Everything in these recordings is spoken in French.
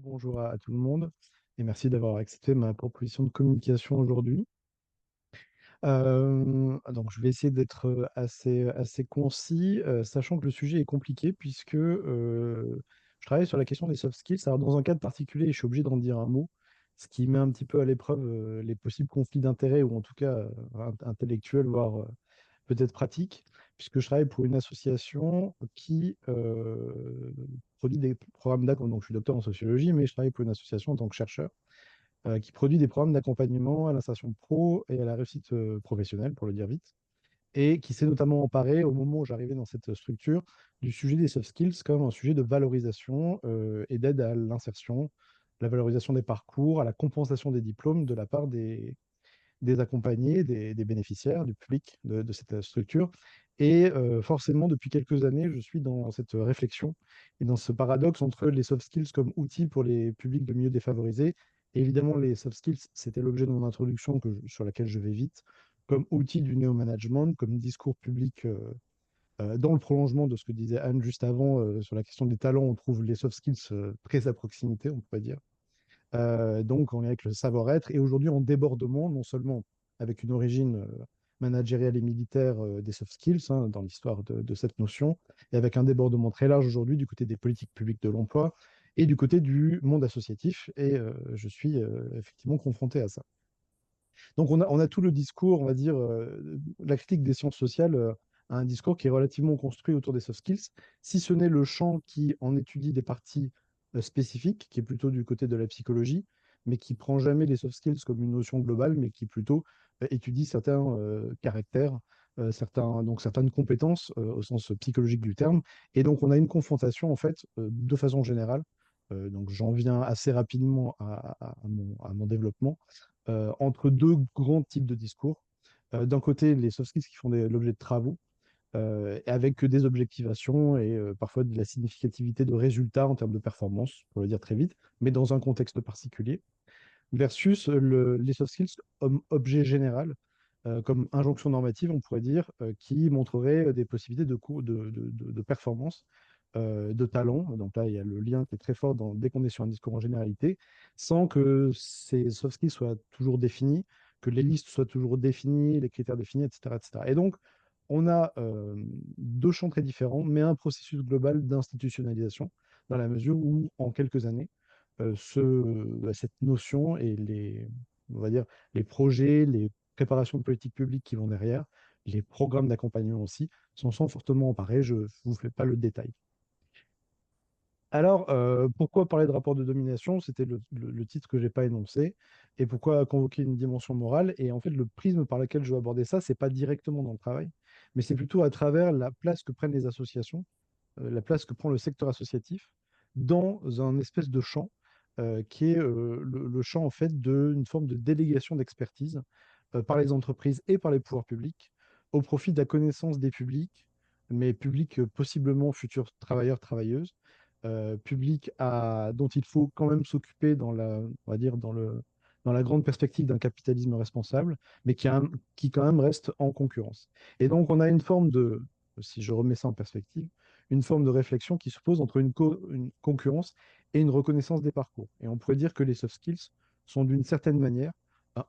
Bonjour à tout le monde et merci d'avoir accepté ma proposition de communication aujourd'hui. Donc, je vais essayer d'être assez concis, sachant que le sujet est compliqué puisque je travaille sur la question des soft skills. Alors, dans un cadre particulier, je suis obligé d'en dire un mot, ce qui met un petit peu à l'épreuve les possibles conflits d'intérêts ou en tout cas intellectuels, voire peut-être pratiques, puisque je travaille pour une association qui produit des programmes d'accompagnement. Donc, je suis docteur en sociologie, mais je travaille pour une association en tant que chercheur qui produit des programmes d'accompagnement à l'insertion pro et à la réussite professionnelle, pour le dire vite, et qui s'est notamment emparé, au moment où j'arrivais dans cette structure, du sujet des soft skills comme un sujet de valorisation et d'aide à l'insertion, la valorisation des parcours, à la compensation des diplômes de la part des accompagnés, des bénéficiaires, du public de cette structure. Et forcément, depuis quelques années, je suis dans cette réflexion et dans ce paradoxe entre les soft skills comme outils pour les publics de milieux défavorisés. Et évidemment, les soft skills, c'était l'objet de mon introduction sur laquelle je vais vite, comme outil du néo-management, comme discours public. Dans le prolongement de ce que disait Anne juste avant sur la question des talents, on trouve les soft skills très à proximité, on pourrait dire. Donc, on est avec le savoir-être. Et aujourd'hui, en débordement, non seulement avec une origine managériale et militaire des soft skills, hein, dans l'histoire de cette notion, et avec un débordement très large aujourd'hui du côté des politiques publiques de l'emploi et du côté du monde associatif. Et je suis effectivement confronté à ça. Donc, on a tout le discours, on va dire, la critique des sciences sociales a un discours qui est relativement construit autour des soft skills, si ce n'est le champ qui en étudie des parties spécifiques, qui est plutôt du côté de la psychologie, mais qui prend jamais les soft skills comme une notion globale, mais qui plutôt étudie certains caractères, donc certaines compétences au sens psychologique du terme. Et donc, on a une confrontation, en fait, de façon générale. Donc, j'en viens assez rapidement à mon développement entre deux grands types de discours. D'un côté, les soft skills qui font l'objet de travaux, avec des objectivations et parfois de la significativité de résultats en termes de performance, pour le dire très vite, mais dans un contexte particulier, versus les soft skills comme objet général, comme injonction normative, on pourrait dire, qui montrerait des possibilités de performance, de talent. Donc là, il y a le lien qui est très fort dès qu'on est sur un discours en généralité, sans que ces soft skills soient toujours définis, que les listes soient toujours définies, les critères définis, etc. etc. Et donc, on a deux champs très différents, mais un processus global d'institutionnalisation, dans la mesure où, en quelques années, cette notion et on va dire, les projets, les préparations de politique publique qui vont derrière, les programmes d'accompagnement aussi, s'en sont fortement emparés. Je ne vous fais pas le détail. Alors, pourquoi parler de rapport de domination? C'était le titre que je n'ai pas énoncé. Et pourquoi convoquer une dimension morale? Et en fait, le prisme par lequel je veux aborder ça, c'est pas directement dans le travail, mais c'est plutôt à travers la place que prennent les associations, la place que prend le secteur associatif dans un espèce de champ qui est le champ en fait d'une forme de délégation d'expertise par les entreprises et par les pouvoirs publics au profit de la connaissance des publics, mais publics possiblement futurs travailleurs, travailleuses, publics dont il faut quand même s'occuper on va dire dans la grande perspective d'un capitalisme responsable, mais qui quand même reste en concurrence. Et donc on a une forme si je remets ça en perspective, une forme de réflexion qui se pose entre une concurrence et une reconnaissance des parcours. Et on pourrait dire que les soft skills sont d'une certaine manière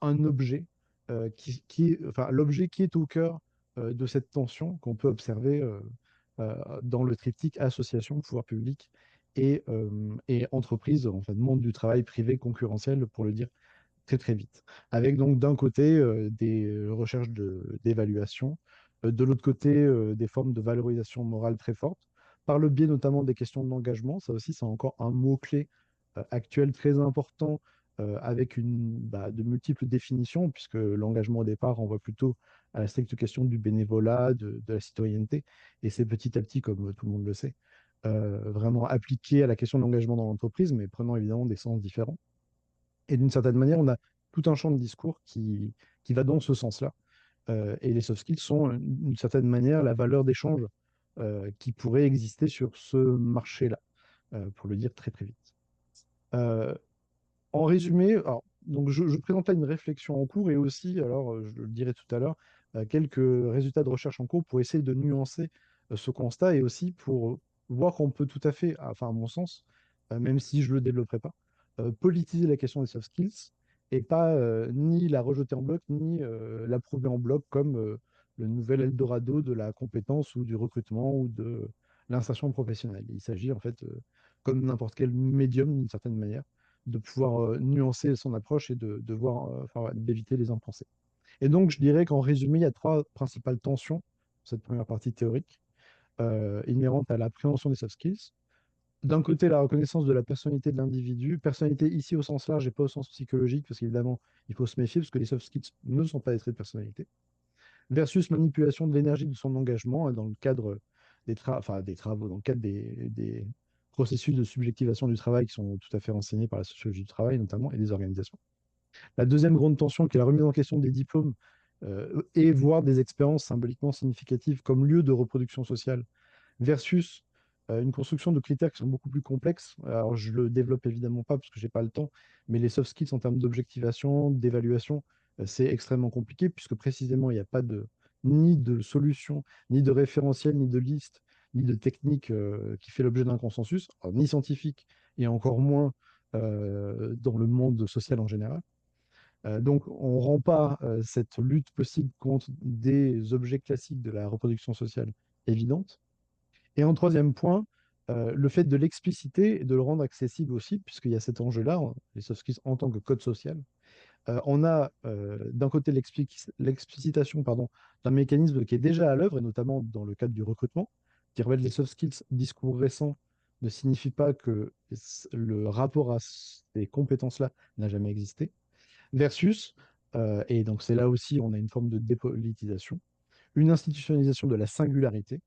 un objet enfin, l'objet qui est au cœur de cette tension qu'on peut observer dans le triptyque association, pouvoir public et entreprise, en fait, monde du travail privé concurrentiel, pour le dire très très vite. Avec donc d'un côté des recherches d'évaluation, de l'autre côté des formes de valorisation morale très fortes, par le biais notamment des questions de l'engagement. Ça aussi, c'est encore un mot-clé actuel très important avec de multiples définitions, puisque l'engagement au départ, on voit plutôt à la stricte question du bénévolat, de la citoyenneté, et c'est petit à petit, comme tout le monde le sait, vraiment appliqué à la question de l'engagement dans l'entreprise, mais prenant évidemment des sens différents. Et d'une certaine manière, on a tout un champ de discours qui va dans ce sens-là. Et les soft skills sont, d'une certaine manière, la valeur d'échange qui pourrait exister sur ce marché-là, pour le dire très très vite. Euh, En résumé, alors, donc je présente là une réflexion en cours et aussi, alors je le dirai tout à l'heure, quelques résultats de recherche en cours pour essayer de nuancer ce constat et aussi pour voir qu'on peut tout à fait, enfin à mon sens, même si je ne le développerai pas, politiser la question des soft skills et pas ni la rejeter en bloc, ni l'approuver en bloc comme le nouvel Eldorado de la compétence ou du recrutement ou de l'insertion professionnelle. Il s'agit en fait, comme n'importe quel médium d'une certaine manière, de pouvoir nuancer son approche et de voir, enfin, ouais, d'éviter les impensés. Et donc, je dirais qu'en résumé, il y a trois principales tensions, cette première partie théorique, inhérente à l'appréhension des soft skills. D'un côté, la reconnaissance de la personnalité de l'individu, personnalité ici au sens large et pas au sens psychologique, parce qu'évidemment, il faut se méfier, parce que les soft skills ne sont pas des traits de personnalité, versus manipulation de l'énergie de son engagement dans le cadre enfin, des travaux, dans le cadre des processus de subjectivation du travail qui sont tout à fait renseignés par la sociologie du travail notamment et des organisations. La deuxième grande tension, qui est la remise en question des diplômes et voire des expériences symboliquement significatives comme lieu de reproduction sociale versus une construction de critères qui sont beaucoup plus complexes. Alors, je le développe évidemment pas parce que j'ai pas le temps, mais les soft skills en termes d'objectivation, d'évaluation, c'est extrêmement compliqué puisque précisément, il n'y a pas ni de solution, ni de référentiel, ni de liste, ni de technique qui fait l'objet d'un consensus, alors, ni scientifique et encore moins dans le monde social en général. Donc, on ne rend pas cette lutte possible contre des objets classiques de la reproduction sociale évidente. Et en troisième point, le fait de l'expliciter et de le rendre accessible aussi, puisqu'il y a cet enjeu-là, les soft skills en tant que code social. On a d'un côté l'explicitation pardon, d'un mécanisme qui est déjà à l'œuvre, et notamment dans le cadre du recrutement, qui révèle les soft skills, discours récents, ne signifie pas que le rapport à ces compétences-là n'a jamais existé, versus, et donc c'est là aussi on a une forme de dépolitisation, une institutionnalisation de la singularité,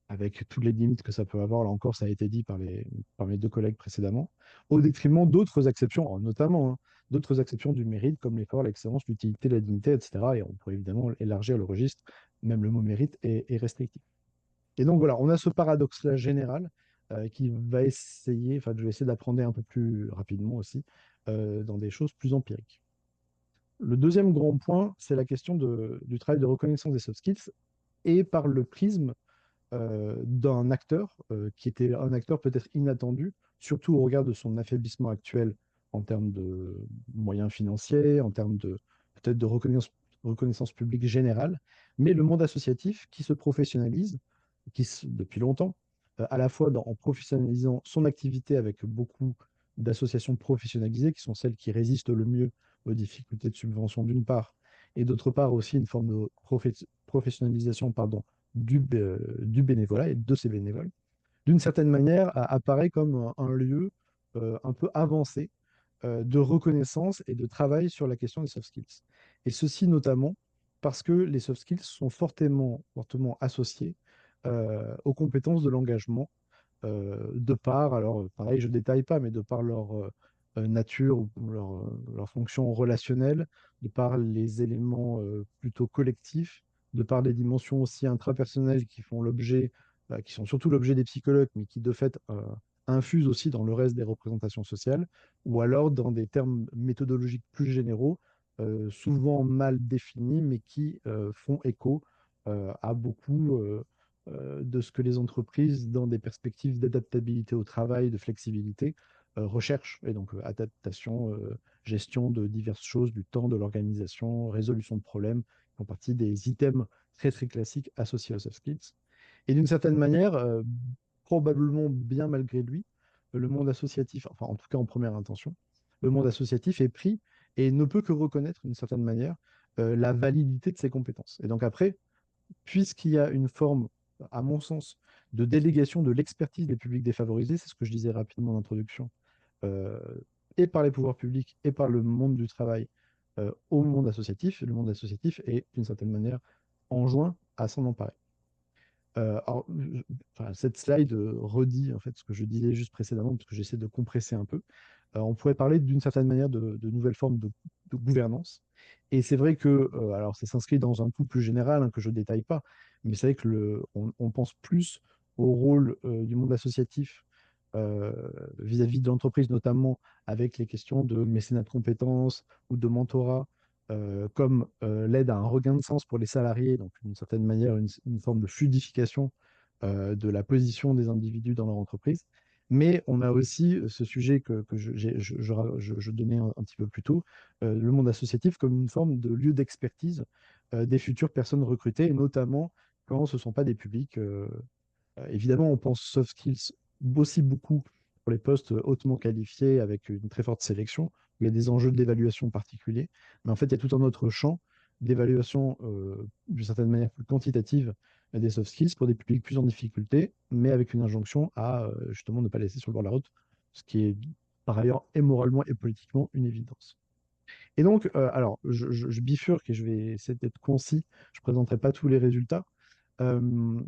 avec toutes les limites que ça peut avoir. Là encore, ça a été dit par mes deux collègues précédemment, au détriment d'autres exceptions, notamment d'autres exceptions du mérite, comme l'effort, l'excellence, l'utilité, la dignité, etc. Et on pourrait évidemment élargir le registre, même le mot mérite est restrictif. Et donc voilà, on a ce paradoxe-là général qui va essayer, enfin, je vais essayer d'apprendre un peu plus rapidement aussi, dans des choses plus empiriques. Le deuxième grand point, c'est la question du travail de reconnaissance des soft skills et par le prisme d'un acteur qui était un acteur peut-être inattendu, surtout au regard de son affaiblissement actuel en termes de moyens financiers, en termes de peut-être de reconnaissance publique générale, mais le monde associatif qui se professionnalise, depuis longtemps, à la fois en professionnalisant son activité avec beaucoup d'associations professionnalisées, qui sont celles qui résistent le mieux aux difficultés de subvention d'une part, et d'autre part aussi une forme de professionnalisation pardon, du bénévolat et de ces bénévoles, d'une certaine manière, apparaît comme un lieu un peu avancé de reconnaissance et de travail sur la question des soft skills. Et ceci notamment parce que les soft skills sont fortement associés aux compétences de l'engagement, de par, alors pareil, je ne détaille pas, mais de par leur nature ou leur fonction relationnelle, de par les éléments plutôt collectifs, de par les dimensions aussi intrapersonnelles qui font l'objet, qui sont surtout l'objet des psychologues, mais qui de fait infusent aussi dans le reste des représentations sociales, ou alors dans des termes méthodologiques plus généraux, souvent mal définis, mais qui font écho à beaucoup de ce que les entreprises, dans des perspectives d'adaptabilité au travail, de flexibilité, recherchent. Et donc, adaptation, gestion de diverses choses, du temps, de l'organisation, résolution de problèmes, font partie des items très, très classiques associés aux soft skills. Et d'une certaine manière, probablement bien malgré lui, le monde associatif, enfin en tout cas en première intention, le monde associatif est pris et ne peut que reconnaître d'une certaine manière la validité de ses compétences. Et donc après, puisqu'il y a une forme, à mon sens, de délégation de l'expertise des publics défavorisés, c'est ce que je disais rapidement en introduction, euh, et par les pouvoirs publics et par le monde du travail au monde associatif, le monde associatif est d'une certaine manière enjoint à s'en emparer. Alors, enfin, cette slide redit en fait ce que je disais juste précédemment, parce que j'essaie de compresser un peu. On pourrait parler d'une certaine manière de nouvelles formes de gouvernance. Et c'est vrai que, alors ça s'inscrit dans un tout plus général que je ne détaille pas, mais c'est vrai que on pense plus au rôle du monde associatif euh, vis-à-vis de l'entreprise, notamment avec les questions de mécénat de compétences ou de mentorat, comme l'aide à un regain de sens pour les salariés, donc d'une certaine manière une forme de fluidification de la position des individus dans leur entreprise. Mais on a aussi ce sujet que je donnais un petit peu plus tôt, le monde associatif comme une forme de lieu d'expertise des futures personnes recrutées, et notamment quand ce ne sont pas des publics. Évidemment, on pense soft skills aussi beaucoup pour les postes hautement qualifiés avec une très forte sélection, où il y a des enjeux d'évaluation particuliers. Mais en fait, il y a tout un autre champ d'évaluation, d'une certaine manière plus quantitative, des soft skills pour des publics plus en difficulté, mais avec une injonction à justement ne pas laisser sur le bord de la route, ce qui est par ailleurs et moralement et politiquement une évidence. Et donc, alors, je bifurque et je vais essayer d'être concis. Je ne présenterai pas tous les résultats. Euh,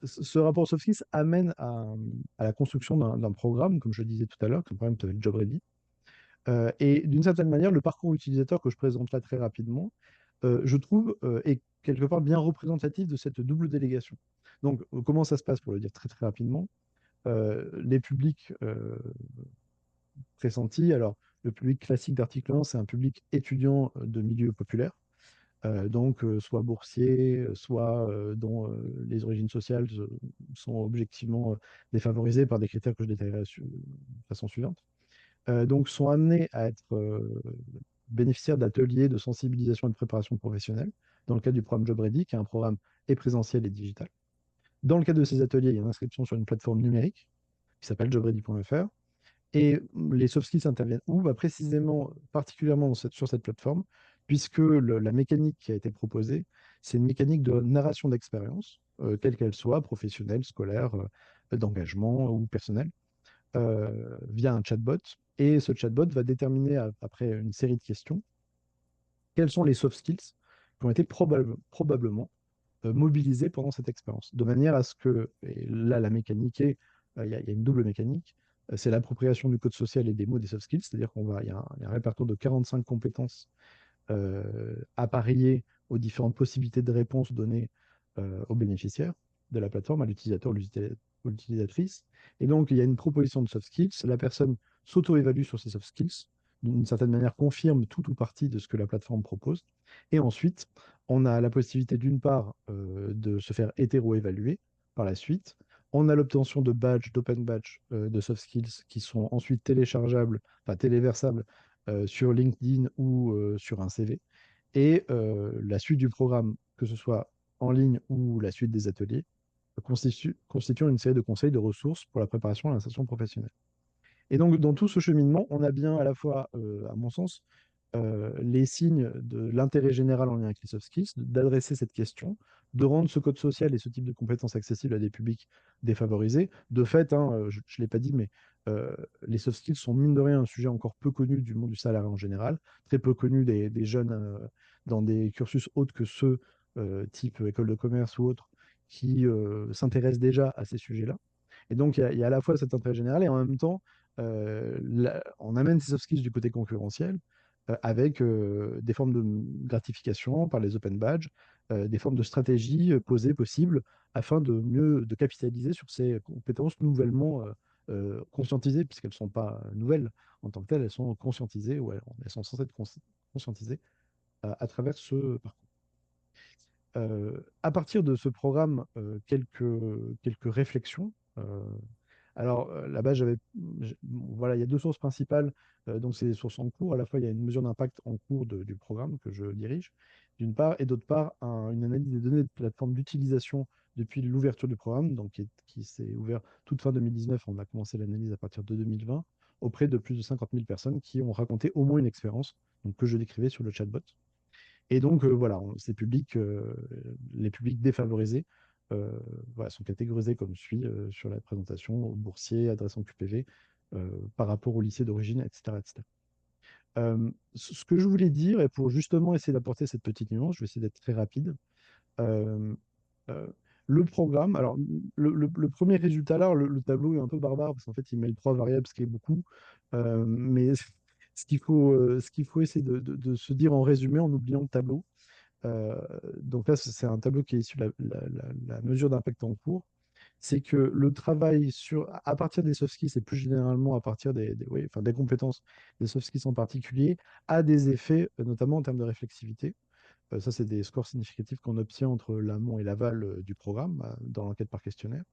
Ce rapport soft skills amène à la construction d'un programme, comme je le disais tout à l'heure, un programme qui s'appelle Job Ready. Et d'une certaine manière, le parcours utilisateur que je présente là très rapidement, je trouve, est quelque part bien représentatif de cette double délégation. Donc, comment ça se passe pour le dire très très rapidement? Les publics pressentis, alors le public classique d'article 1, c'est un public étudiant de milieu populaire. Donc, soit boursiers, soit dont les origines sociales sont objectivement défavorisées par des critères que je détaillerai de façon suivante. Donc, sont amenés à être bénéficiaires d'ateliers de sensibilisation et de préparation professionnelle dans le cadre du programme Job Ready, qui est un programme et présentiel et digital. Dans le cadre de ces ateliers, il y a une inscription sur une plateforme numérique qui s'appelle jobready.fr. Et les soft skills interviennent où? Bah, précisément, particulièrement sur cette plateforme, puisque la mécanique qui a été proposée, c'est une mécanique de narration d'expérience, quelle qu'elle soit, professionnelle, scolaire, d'engagement ou personnelle, via un chatbot. Et ce chatbot va déterminer, après une série de questions, quels sont les soft skills qui ont été probablement mobilisés pendant cette expérience. De manière à ce que, et là la mécanique est, il y a une double mécanique, c'est l'appropriation du code social et des mots des soft skills, c'est-à-dire il y a un répertoire de 45 compétences appariées aux différentes possibilités de réponse données aux bénéficiaires de la plateforme, à l'utilisateur ou l'utilisatrice. Et donc, il y a une proposition de soft skills. La personne s'auto-évalue sur ces soft skills, d'une certaine manière confirme tout ou partie de ce que la plateforme propose. Et ensuite, on a la possibilité d'une part de se faire hétéro-évaluer par la suite. On a l'obtention de badges, d'open badges de soft skills qui sont ensuite téléchargeables, enfin téléversables sur LinkedIn ou sur un CV. Et la suite du programme, que ce soit en ligne ou la suite des ateliers, constituant une série de conseils, de ressources pour la préparation à l'insertion professionnelle. Et donc, dans tout ce cheminement, on a bien à la fois, à mon sens, les signes de l'intérêt général en lien avec les soft skills, d'adresser cette question, de rendre ce code social et ce type de compétences accessibles à des publics défavorisés. De fait, hein, je ne l'ai pas dit, mais les soft skills sont mine de rien un sujet encore peu connu du monde du salarié en général, très peu connu des jeunes dans des cursus autres que ceux type école de commerce ou autres qui s'intéressent déjà à ces sujets-là. Et donc, il y a à la fois cet intérêt général et en même temps, on amène ces soft skills du côté concurrentiel avec des formes de gratification par les open badges, des formes de stratégies posées possibles afin de mieux de capitaliser sur ces compétences nouvellement conscientisées, puisqu'elles ne sont pas nouvelles en tant que telles, elles sont conscientisées ou elles sont censées être conscientisées à travers ce parcours. À partir de ce programme, quelques réflexions. Alors là-bas, voilà, il y a deux sources principales. Donc, c'est des sources en cours. À la fois, il y a une mesure d'impact en cours du programme que je dirige, d'une part, et d'autre part, une analyse des données de plateforme d'utilisation depuis l'ouverture du programme, donc qui s'est ouvert toute fin 2019. On a commencé l'analyse à partir de 2020 auprès de plus de 50 000 personnes qui ont raconté au moins une expérience, donc, que je décrivais sur le chatbot. Et donc, voilà, les publics défavorisés voilà, sont catégorisés comme suit sur la présentation, boursiers, adressant QPV, par rapport au lycée d'origine, etc., etc. Ce que je voulais dire, et pour justement essayer d'apporter cette petite nuance, je vais essayer d'être très rapide. euh, euh, le programme, alors le premier résultat là, le tableau est un peu barbare parce qu'en fait il mêle trois variables, ce qui est beaucoup. Mais ce qu'il faut essayer de se dire en résumé en oubliant le tableau. Euh, donc là, c'est un tableau qui est issu de la mesure d'impact en cours. C'est que le travail à partir des soft skills et plus généralement à partir oui, enfin, des compétences, des soft skills en particulier, a des effets, notamment en termes de réflexivité. Ça, c'est des scores significatifs qu'on obtient entre l'amont et l'aval du programme dans l'enquête par questionnaire.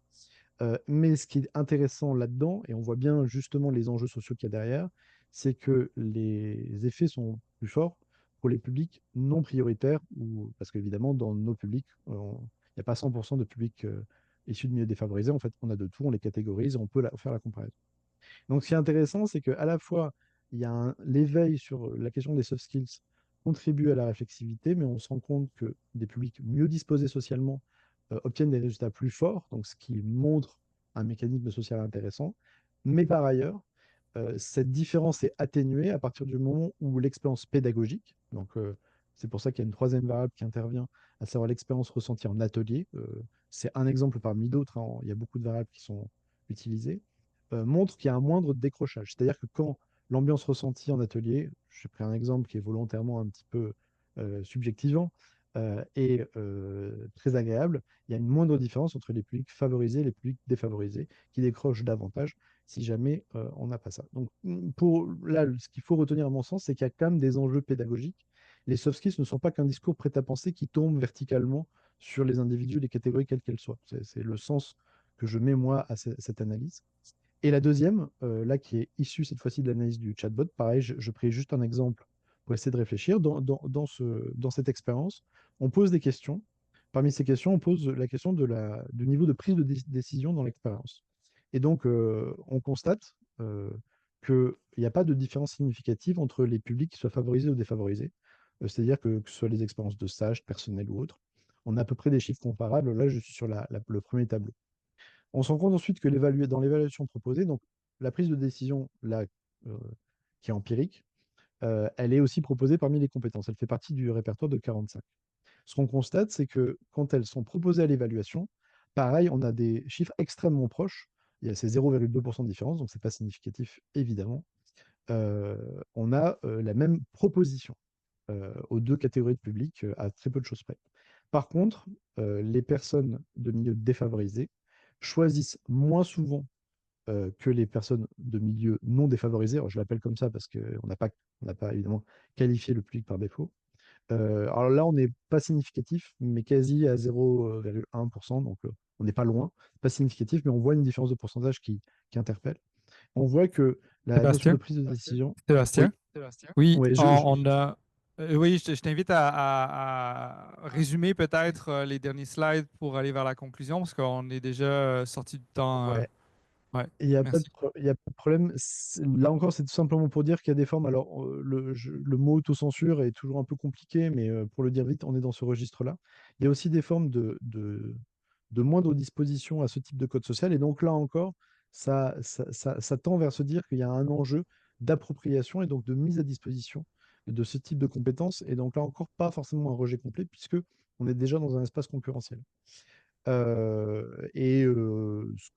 Mais ce qui est intéressant là-dedans, et on voit bien justement les enjeux sociaux qu'il y a derrière, c'est que les effets sont plus forts pour les publics non prioritaires, parce qu'évidemment, dans nos publics, il n'y a pas 100% de publics issus de milieux défavorisés. En fait, on a de tout, on les catégorise et on peut faire la comparaison. Donc, ce qui est intéressant, c'est qu'à la fois, il y a l'éveil sur la question des soft skills contribue à la réflexivité, mais on se rend compte que des publics mieux disposés socialement obtiennent des résultats plus forts, donc ce qui montre un mécanisme social intéressant. Mais par ailleurs, cette différence est atténuée à partir du moment où l'expérience pédagogique, donc c'est pour ça qu'il y a une troisième variable qui intervient, à savoir l'expérience ressentie en atelier. C'est un exemple parmi d'autres, hein, il y a beaucoup de variables qui sont utilisées, montre qu'il y a un moindre décrochage. C'est-à-dire que quand l'ambiance ressentie en atelier, j'ai pris un exemple qui est volontairement un petit peu subjectivant, est très agréable, il y a une moindre différence entre les publics favorisés et les publics défavorisés, qui décrochent davantage si jamais on n'a pas ça. Donc, pour là, ce qu'il faut retenir à mon sens, c'est qu'il y a quand même des enjeux pédagogiques. Les soft skills ne sont pas qu'un discours prêt à penser qui tombe verticalement sur les individus, les catégories, quelles qu'elles soient. C'est le sens que je mets moi à cette analyse. Et la deuxième, là, qui est issue cette fois-ci de l'analyse du chatbot, pareil, je pris juste un exemple pour essayer de réfléchir. Dans cette expérience, on pose des questions. Parmi ces questions, on pose la question du niveau de prise de décision dans l'expérience. Et donc, on constate qu'il n'y a pas de différence significative entre les publics qui soient favorisés ou défavorisés. C'est-à-dire que ce soit les expériences de stage, personnelles ou autres, on a à peu près des chiffres comparables. Là, je suis sur le premier tableau. On se rend compte ensuite que dans l'évaluation proposée, donc la prise de décision là, euh, qui est empirique, elle est aussi proposée parmi les compétences. Elle fait partie du répertoire de 45. Ce qu'on constate, c'est que quand elles sont proposées à l'évaluation, pareil, on a des chiffres extrêmement proches. Il y a ces 0,2% de différence, donc ce n'est pas significatif, évidemment. On a la même proposition aux deux catégories de public à très peu de choses près. Par contre, les personnes de milieux défavorisés choisissent moins souvent que les personnes de milieux non défavorisés. Alors, je l'appelle comme ça parce qu'on n'a pas évidemment qualifié le public par défaut. Alors là, on n'est pas significatif, mais quasi à 0,1%, donc on n'est pas loin. Pas significatif, mais on voit une différence de pourcentage qui interpelle. On voit que la notion de Sébastien? prise de décision, Sébastien? oui, Oui, oui, on a. Oui, je t'invite à résumer peut-être les derniers slides pour aller vers la conclusion, parce qu'on est déjà sorti du temps. ouais, Ouais, Il merci. y a pas de problème. Là encore, c'est tout simplement pour dire qu'il y a des formes. Alors, le mot autocensure est toujours un peu compliqué, mais pour le dire vite, on est dans ce registre-là. Il y a aussi des formes de moindre disposition à ce type de code social. Et donc là encore, ça tend vers se dire qu'il y a un enjeu d'appropriation et donc de mise à disposition de ce type de compétences. Et donc là encore, pas forcément un rejet complet, puisque on est déjà dans un espace concurrentiel. Ce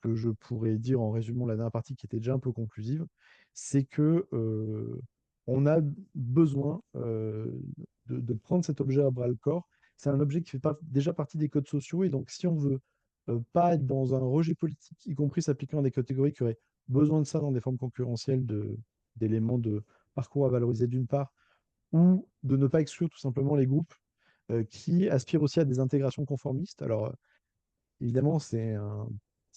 que je pourrais dire en résumant la dernière partie qui était déjà un peu conclusive, c'est que on a besoin de prendre cet objet à bras le corps. C'est un objet qui fait déjà partie des codes sociaux et donc si on veut pas être dans un rejet politique, y compris s'appliquant à des catégories qui auraient besoin de ça dans des formes concurrentielles d'éléments de parcours à valoriser d'une part, ou de ne pas exclure tout simplement les groupes qui aspirent aussi à des intégrations conformistes. Alors, évidemment, c'est un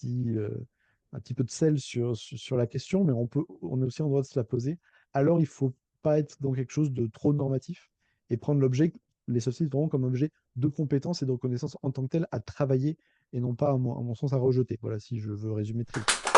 petit peu de sel sur la question, mais on est aussi en droit de se la poser. Alors, il ne faut pas être dans quelque chose de trop normatif et prendre les soft skills vraiment comme objet de compétences et de reconnaissance en tant que tel à travailler et non pas, à mon sens, à rejeter. Voilà, si je veux résumer très vite.